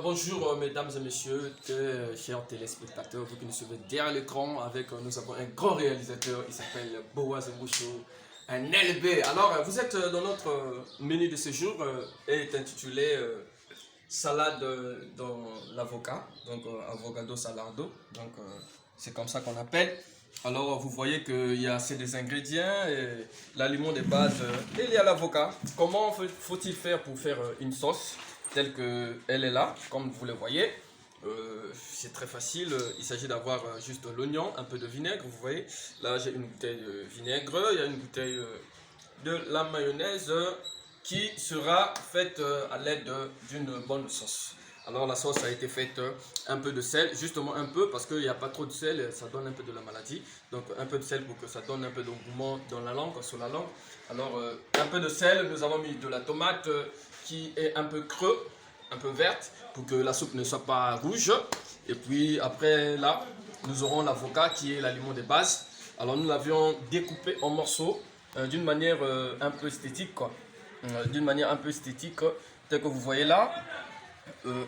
Bonjour mesdames et messieurs, chers téléspectateurs, vous qui nous suivez derrière l'écran, nous avons un grand réalisateur, il s'appelle Boaz Mboucho, un LB. Alors vous êtes dans notre menu de ce jour est intitulé salade dans l'avocat, donc avocado salardo, donc c'est comme ça qu'on appelle. Alors vous voyez qu'il y a assez des ingrédients, l'aliment de base et il y a l'avocat. Comment faut-il faire pour faire une sauce telle qu'elle est là, comme vous le voyez? C'est très facile, il s'agit d'avoir juste l'oignon, un peu de vinaigre, vous voyez. Là j'ai une bouteille de vinaigre, il y a une bouteille de la mayonnaise qui sera faite à l'aide d'une bonne sauce. Alors la sauce a été faite un peu de sel, justement un peu parce qu'il n'y a pas trop de sel, ça donne un peu de la maladie. Donc un peu de sel pour que ça donne un peu d'engouement dans la langue, sur la langue. Alors un peu de sel, nous avons mis de la tomate qui est un peu creux, un peu verte pour que la soupe ne soit pas rouge. Et puis après là, nous aurons l'avocat qui est l'aliment de base. Alors nous l'avions découpé en morceaux d'une manière un peu esthétique quoi. D'une manière un peu esthétique, tel que vous voyez là.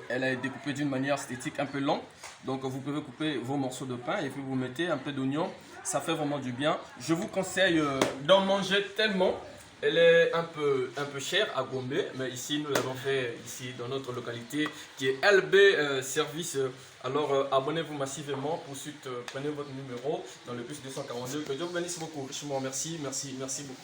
Elle est découpée d'une manière esthétique un peu longue. Donc vous pouvez couper vos morceaux de pain et puis vous mettez un peu d'oignon. Ça fait vraiment du bien. Je vous conseille d'en manger tellement. Elle est un peu chère à Gombe, mais ici nous l'avons fait ici dans notre localité qui est LB Service. Alors abonnez-vous massivement. Pour suite, prenez votre numéro dans le plus 242. Que Dieu vous bénisse beaucoup. Richement, merci beaucoup.